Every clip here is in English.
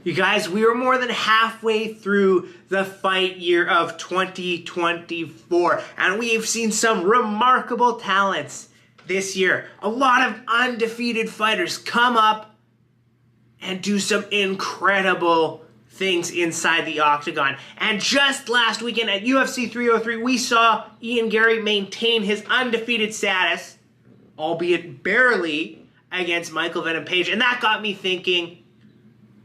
You guys, we are more than halfway through the fight year of 2024, and we've seen some remarkable talents this year. A lot of undefeated fighters come up and do some incredible things inside the octagon. And just last weekend at UFC 303, we saw Garry maintain his undefeated status, albeit barely, against Michael Venom Page. And that got me thinking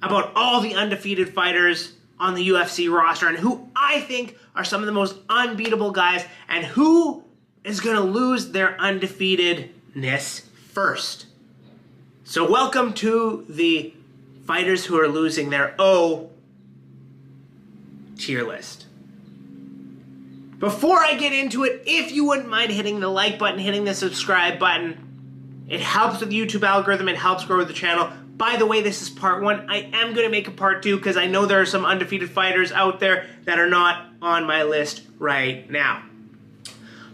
about all the undefeated fighters on the UFC roster and who I think are some of the most unbeatable guys and who is going to lose their undefeatedness first. So welcome to the fighters who are losing their O tier list. Before I get into it, if you wouldn't mind hitting the like button, hitting the subscribe button, it helps with the YouTube algorithm, it helps grow the channel. By the way, this is part one. I am going to make a part two because I know there are some undefeated fighters out there that are not on my list right now.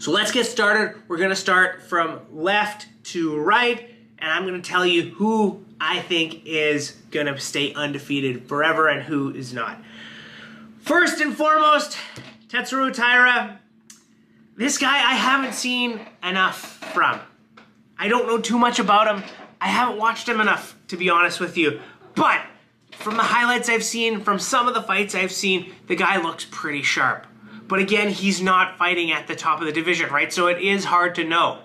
So let's get started. We're going to start from left to right, and I'm going to tell you who I think is going to stay undefeated forever and who is not. First and foremost, Tatsuro Taira. This guy I haven't seen enough from. I don't know too much about him. I haven't watched him enough, to be honest with you. But from the highlights I've seen, from some of the fights I've seen, the guy looks pretty sharp. But again, he's not fighting at the top of the division, right? So it is hard to know.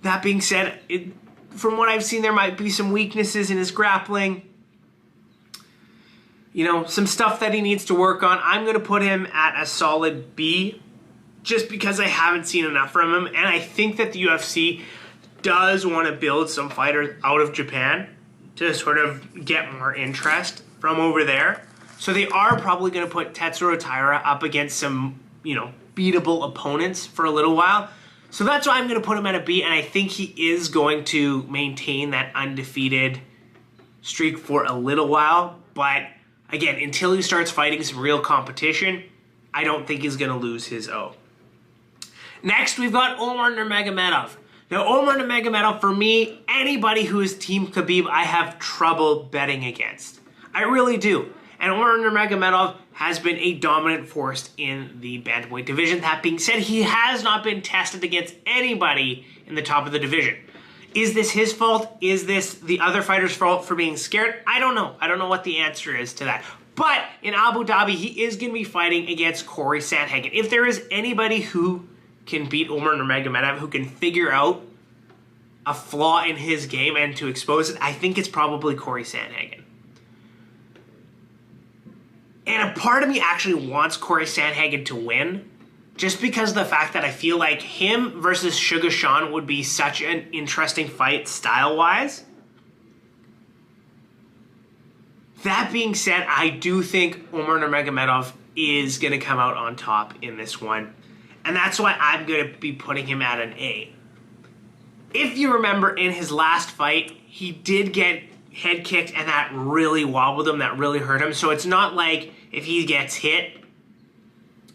That being said, from what I've seen, there might be some weaknesses in his grappling. You know, some stuff that he needs to work on. I'm going to put him at a solid B, just because I haven't seen enough from him. And I think that the UFC does want to build some fighters out of Japan to sort of get more interest from over there. So they are probably going to put Tatsuro Taira up against some, beatable opponents for a little while. So that's why I'm going to put him at a B, and I think he is going to maintain that undefeated streak for a little while. But again, until he starts fighting some real competition, I don't think he's going to lose his O. Next, we've got Omar Nurmagomedov. Now, Omar Nurmagomedov, for me, anybody who is Team Khabib, I have trouble betting against. I really do. And Omar Nurmagomedov has been a dominant force in the bantamweight division. That being said, he has not been tested against anybody in the top of the division. Is this his fault? Is this the other fighter's fault for being scared? I don't know. I don't know what the answer is to that. But in Abu Dhabi, he is going to be fighting against Corey Sandhagen. If there is anybody who can beat Omar Nurmagomedov, who can figure out a flaw in his game and to expose it, I think it's probably Corey Sandhagen. And a part of me actually wants Corey Sandhagen to win, just because of the fact that I feel like him versus Sugar Sean would be such an interesting fight style-wise. That being said, I do think Omar Nurmagomedov is going to come out on top in this one. And that's why I'm going to be putting him at an A. If you remember, in his last fight, he did get head kicked, and that really wobbled him, that really hurt him. So it's not like if he gets hit,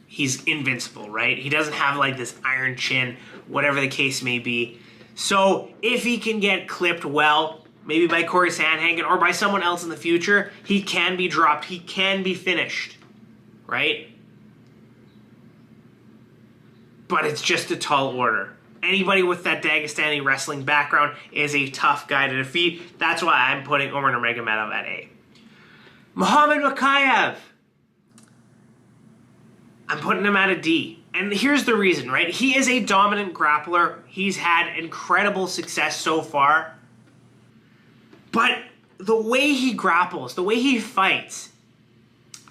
he's invincible, right? He doesn't have like this iron chin, whatever the case may be. So if he can get clipped well, maybe by Corey Sandhagen or by someone else in the future, he can be dropped, he can be finished, right? But it's just a tall order. Anybody with that Dagestani wrestling background is a tough guy to defeat. That's why I'm putting Omar Nurmagomedov at A. Mokaev. I'm putting him at a D. And here's the reason, right? He is a dominant grappler. He's had incredible success so far. But the way he grapples, the way he fights,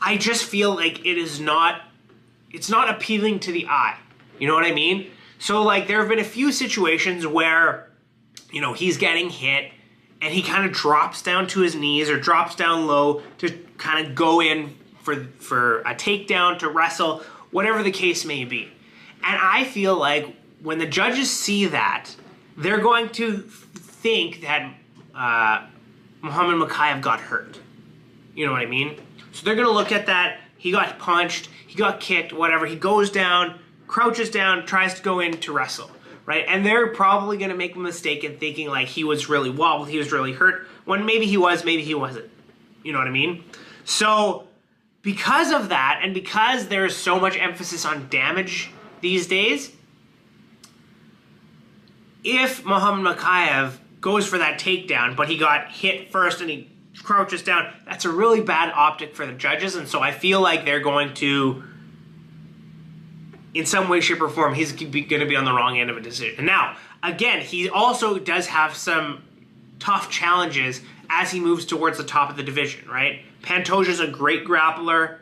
I just feel like it's not appealing to the eye. You know what I mean? So, like, there have been a few situations where, he's getting hit and he kind of drops down to his knees or drops down low to kind of go in for a takedown, to wrestle, whatever the case may be. And I feel like when the judges see that, they're going to think that Muhammad Mokaev got hurt. You know what I mean? So they're going to look at that. He got punched, he got kicked, whatever. He goes down, crouches down, tries to go in to wrestle, right? And they're probably going to make a mistake in thinking like he was really wobbled, he was really hurt, when maybe he was, maybe he wasn't. You know what I mean? So because of that, and because there's so much emphasis on damage these days, if Muhammad Mokaev goes for that takedown, but he got hit first and he crouches down, that's a really bad optic for the judges. And so I feel like they're going to, in some way, shape, or form, he's going to be on the wrong end of a decision. Now, again, he also does have some tough challenges as he moves towards the top of the division, right? Pantoja's a great grappler.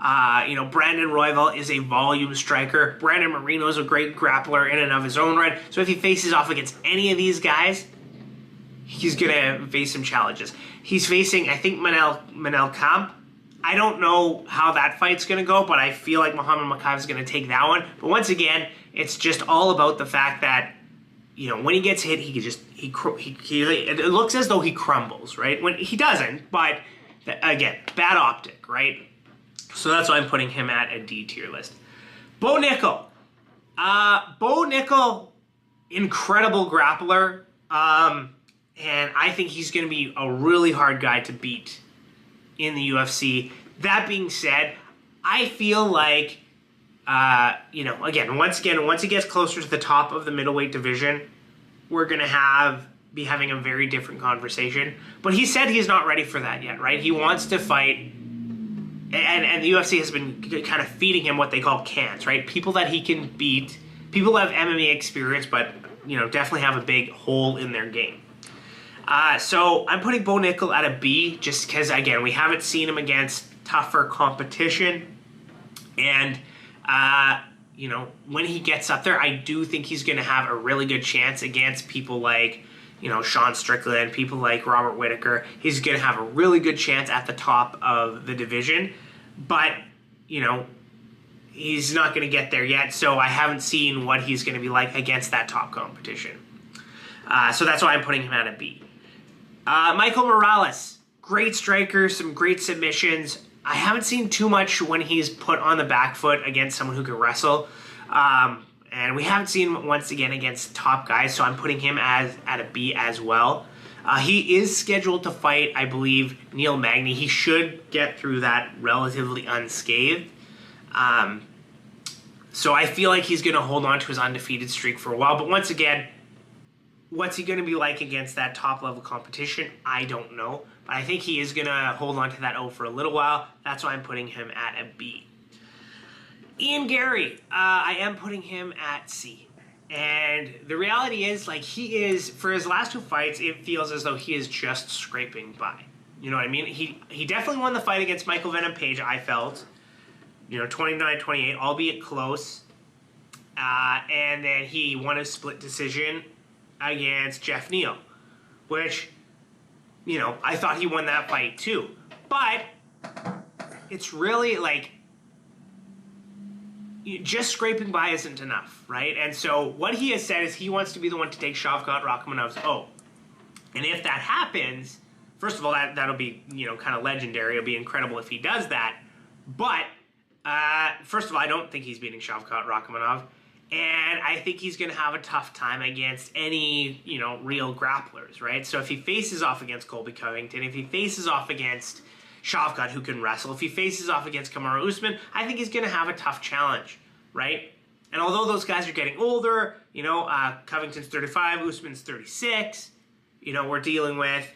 Brandon Royval is a volume striker. Brandon Moreno is a great grappler in and of his own right. So if he faces off against any of these guys, he's going to face some challenges. He's facing, I think, Manel Kamp. I don't know how that fight's going to go, but I feel like Muhammad Mokaev is going to take that one. But once again, it's just all about the fact that, when he gets hit, it looks as though he crumbles, right? When he doesn't, but again, bad optic, right? So that's why I'm putting him at a D tier list. Bo Nickal. Bo Nickal, incredible grappler. And I think he's going to be a really hard guy to beat in the UFC. That being said, I feel like, once he gets closer to the top of the middleweight division, we're going to be having a very different conversation. But he said he's not ready for that yet, right? He wants to fight, and the UFC has been kind of feeding him what they call cans, right? People that he can beat, people that have MMA experience, but, definitely have a big hole in their game. So I'm putting Bo Nickal at a B just because, again, we haven't seen him against tougher competition. And, when he gets up there, I do think he's going to have a really good chance against people like, Sean Strickland, people like Robert Whittaker. He's going to have a really good chance at the top of the division. But, he's not going to get there yet. So I haven't seen what he's going to be like against that top competition. So that's why I'm putting him at a B. Michael Morales, great striker, some great submissions. I haven't seen too much when he's put on the back foot against someone who can wrestle. And we haven't seen him once again against top guys, so I'm putting him at a B as well. He is scheduled to fight, I believe, Neil Magny. He should get through that relatively unscathed. So I feel like he's going to hold on to his undefeated streak for a while. But once again, what's he going to be like against that top-level competition? I don't know. But I think he is going to hold on to that O for a little while. That's why I'm putting him at a B. Ian Garry, I am putting him at C. And the reality is, he is, for his last two fights, it feels as though he is just scraping by. You know what I mean? He definitely won the fight against Michael Venom Page, I felt. 29-28, albeit close. And then he won a split decision against Jeff Neal, which, I thought he won that fight too. But it's really just scraping by isn't enough, right? And so what he has said is he wants to be the one to take Shavkat Rakhmonov's O. And if that happens, first of all, that'll be, kind of legendary. It'll be incredible if he does that. But, first of all, I don't think he's beating Shavkat Rakhmonov. And I think he's going to have a tough time against any, real grapplers, right? So if he faces off against Colby Covington, if he faces off against Shavkat, who can wrestle, if he faces off against Kamaru Usman, I think he's going to have a tough challenge, right? And although those guys are getting older, Covington's 35, Usman's 36, we're dealing with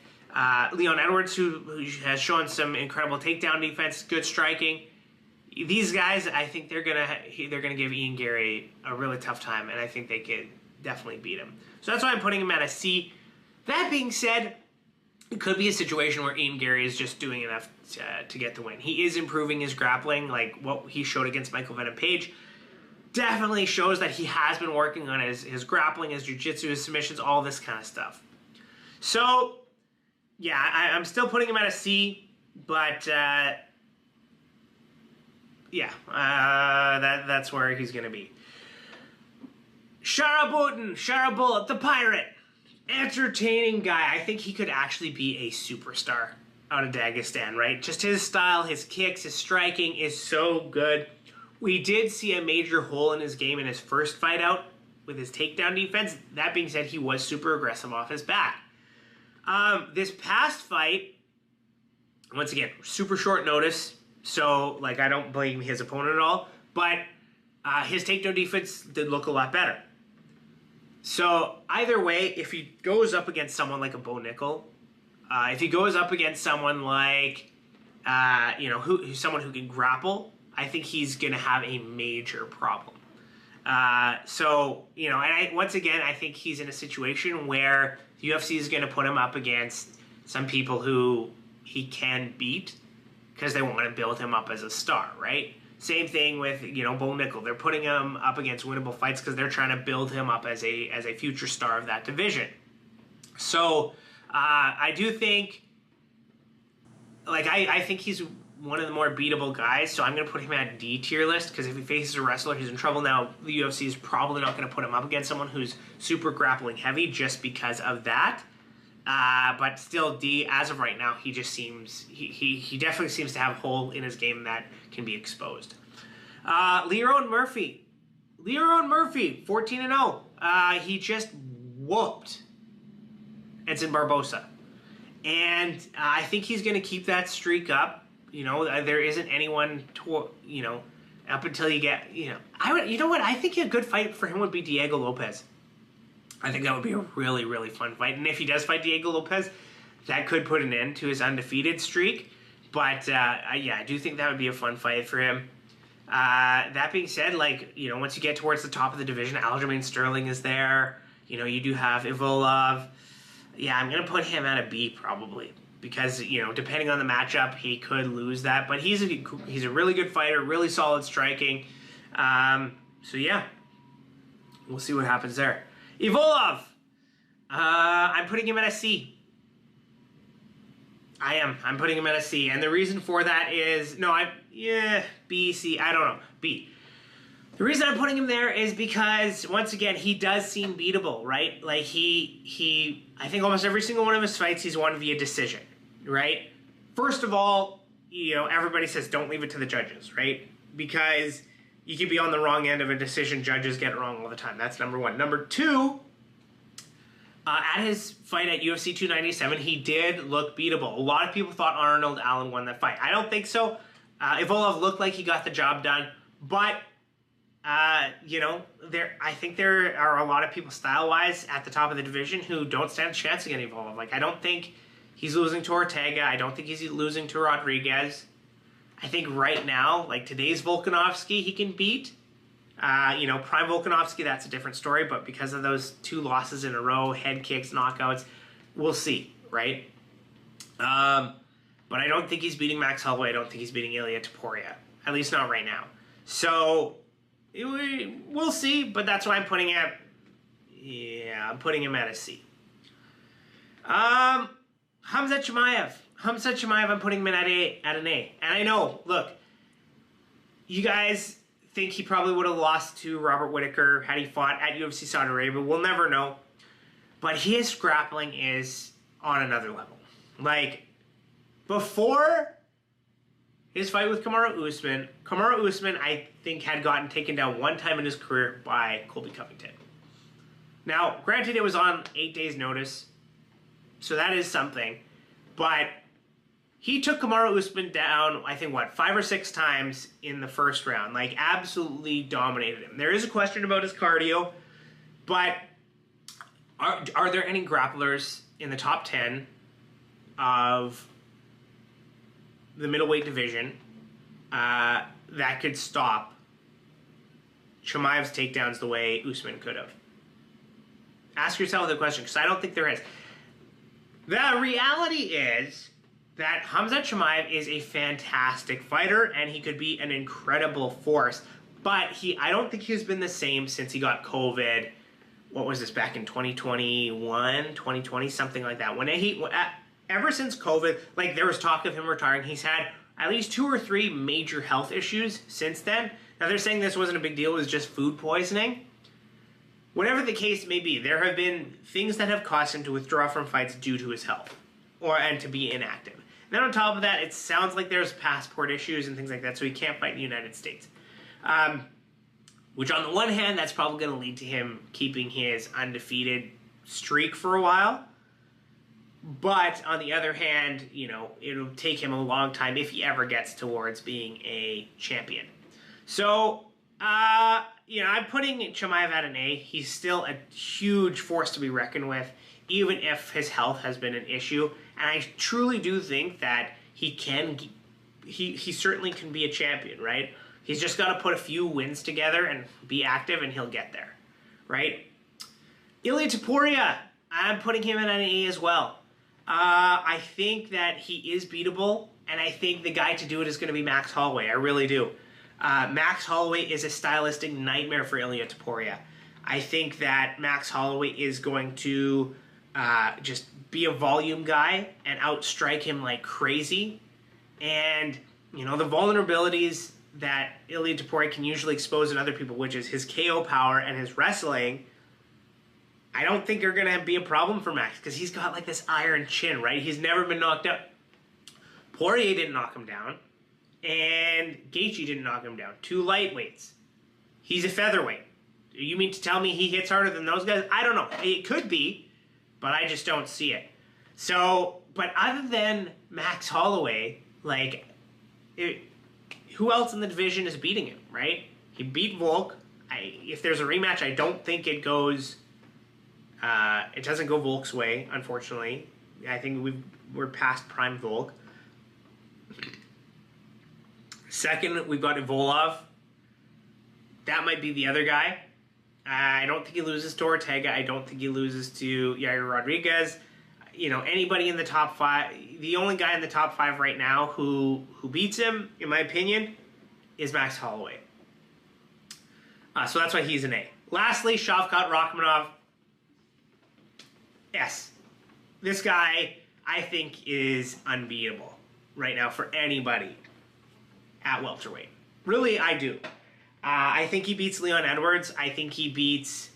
Leon Edwards, who has shown some incredible takedown defense, good striking. These guys, I think they're gonna give Ian Garry a really tough time, and I think they could definitely beat him. So that's why I'm putting him at a C. That being said, it could be a situation where Ian Garry is just doing enough to get the win. He is improving his grappling, like what he showed against Michael Venom Page. Definitely shows that he has been working on his grappling, his jiu-jitsu, his submissions, all this kind of stuff. So, yeah, I'm still putting him at a C, but that's where he's going to be. Shara Bullet, the Pirate. Entertaining guy. I think he could actually be a superstar out of Dagestan, right? Just his style, his kicks, his striking is so good. We did see a major hole in his game in his first fight out with his takedown defense. That being said, he was super aggressive off his back. This past fight, Once again, super short notice, so like I don't blame his opponent at all, but his takedown defense did look a lot better. So either way, if he goes up against someone like a Bo Nickal, if he goes up against someone like, who's someone who can grapple, I think he's going to have a major problem. Once again, I think he's in a situation where the UFC is going to put him up against some people who he can beat because they want to build him up as a star, right? Same thing with, Bo Nickal. They're putting him up against winnable fights because they're trying to build him up as a future star of that division. So I do think, I think he's one of the more beatable guys, so I'm going to put him at D tier list because if he faces a wrestler who's in trouble now, the UFC is probably not going to put him up against someone who's super grappling heavy just because of that. But still, D, as of right now, he just seems, he definitely seems to have a hole in his game that can be exposed. Lerone Murphy, 14-0. He just whooped Edson Barbosa. And I think he's going to keep that streak up. There isn't anyone to, up until you get, I think a good fight for him would be Diego Lopez. I think that would be a really, really fun fight. And if he does fight Diego Lopez, that could put an end to his undefeated streak. But, I do think that would be a fun fight for him. That being said, once you get towards the top of the division, Aljamain Sterling is there. You do have Evloev. Yeah, I'm going to put him at a B probably. Because, depending on the matchup, he could lose that. But he's a really good fighter, really solid striking. Yeah, we'll see what happens there. Evloev, I'm putting him at a C. I'm putting him at a C. And the reason for that is, B, C, I don't know, B. The reason I'm putting him there is because, once again, he does seem beatable, right? I think almost every single one of his fights, he's won via decision, right? First of all, everybody says don't leave it to the judges, right? Because you could be on the wrong end of a decision. Judges get it wrong all the time. That's number one. Number two, at his fight at UFC 297, he did look beatable. A lot of people thought Arnold Allen won that fight. I don't think so. Evloev looked like he got the job done, but I think there are a lot of people style-wise at the top of the division who don't stand a chance against Evloev. I don't think he's losing to Ortega. I don't think he's losing to Rodriguez. I think right now, today's Volkanovski, he can beat. Prime Volkanovski, that's a different story, but because of those 2 losses in a row, head kicks, knockouts, we'll see, right? But I don't think he's beating Max Holloway. I don't think he's beating Ilia Topuria, at least not right now. So we'll see, but that's what I'm putting at. Yeah, I'm putting him at a C. Khamzat Chimaev. I'm putting him at an A. And I know, look, you guys think he probably would have lost to Robert Whittaker had he fought at UFC Saudi Arabia. We'll never know. But his grappling is on another level. Before his fight with Kamaru Usman, I think, had gotten taken down one time in his career by Colby Covington. Now, granted, it was on 8 days' notice, so that is something. But he took Kamaru Usman down, I think, 5 or 6 times in the first round. Absolutely dominated him. There is a question about his cardio, but are there any grapplers in the top 10 of the middleweight division that could stop Chimaev's takedowns the way Usman could have? Ask yourself the question, because I don't think there is. The reality is that Khamzat Chimaev is a fantastic fighter, and he could be an incredible force. But I don't think he's been the same since he got COVID. What was this, back in 2021, 2020, something like that. Ever since COVID, there was talk of him retiring. He's had at least 2 or 3 major health issues since then. Now, they're saying this wasn't a big deal. It was just food poisoning. Whatever the case may be, there have been things that have caused him to withdraw from fights due to his health and to be inactive. And then on top of that, it sounds like there's passport issues and things like that, so he can't fight in the United States. Which on the one hand, that's probably going to lead to him keeping his undefeated streak for a while. But on the other hand, you know, it'll take him a long time if he ever gets towards being a champion. So, you know, I'm putting Chimaev at an A. He's still a huge force to be reckoned with, even if his health has been an issue. And I truly do think that he certainly can be a champion, right? He's just got to put a few wins together and be active, and he'll get there, right? Ilia Topuria, I'm putting him at an A as well. I think that he is beatable, and I think the guy to do it is going to be Max Holloway. I really do. Max Holloway is a stylistic nightmare for Ilia Topuria. I think that Max Holloway is going to just be a volume guy and outstrike him like crazy. And, you know, the vulnerabilities that Ilia Topuria can usually expose in other people, which is his KO power and his wrestling, I don't think are going to be a problem for Max, because he's got like this iron chin, right? He's never been knocked out. Poirier didn't knock him down, and Gaethje didn't knock him down. Two lightweights. He's a featherweight. You mean to tell me he hits harder than those guys? I don't know. It could be, but I just don't see it. So, but other than Max Holloway, like, who else in the division is beating him, right? He beat Volk. If there's a rematch, I don't think it goes... it doesn't go Volk's way, unfortunately. I think we're past prime Volk. Second, we've got Evloev. That might be the other guy. I don't think he loses to Ortega. I don't think he loses to Yair Rodriguez. You know, anybody in the top 5. The only guy in the top 5 right now who beats him, in my opinion, is Max Holloway. So that's why he's an A. Lastly, Shavkat Rakhmonov. Yes, this guy, I think, is unbeatable right now for anybody at welterweight. Really, I do. I think he beats Leon Edwards. I think he beats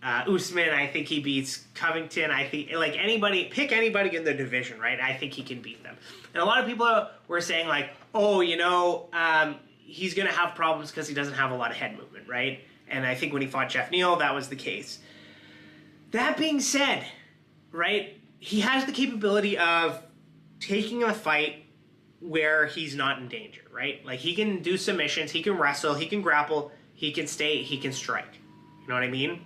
Usman. I think he beats Covington. I think, like, anybody, pick anybody in the division, right? I think he can beat them. And a lot of people were saying, like, oh, you know, he's going to have problems because he doesn't have a lot of head movement, right? And I think when he fought Jeff Neal, that was the case. That being said, right, he has the capability of taking a fight where he's not in danger, right? Like, he can do submissions, he can wrestle, he can grapple, he can stay, he can strike. You know what I mean?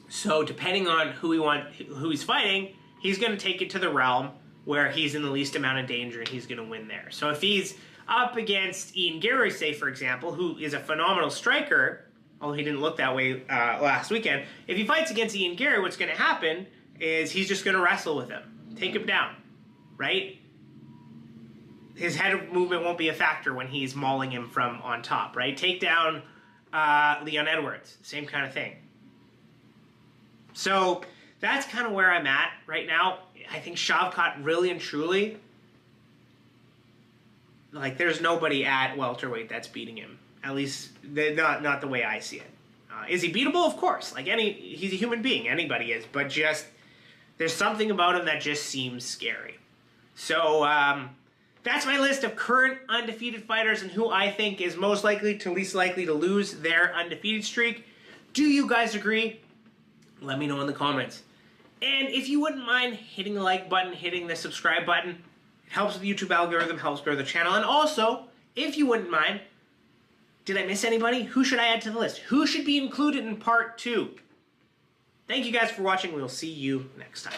So depending on who he's fighting, he's going to take it to the realm where he's in the least amount of danger and he's going to win there. So if he's up against Ian Garry, say, for example, who is a phenomenal striker, although he didn't look that way last weekend, if he fights against Ian Garry, what's going to happen is he's just going to wrestle with him, take him down, right? His head movement won't be a factor when he's mauling him from on top, right? Take down Leon Edwards, same kind of thing. So that's kind of where I'm at right now. I think Shavkat really and truly, like, there's nobody at welterweight that's beating him. At least, not the way I see it. Is he beatable? Of course. Like, he's a human being. Anybody is. But just, there's something about him that just seems scary. So, that's my list of current undefeated fighters and who I think is most likely to least likely to lose their undefeated streak. Do you guys agree? Let me know in the comments. And if you wouldn't mind hitting the like button, hitting the subscribe button, it helps with the YouTube algorithm, helps grow the channel. And also, if you wouldn't mind, did I miss anybody? Who should I add to the list? Who should be included in part 2? Thank you guys for watching. We'll see you next time.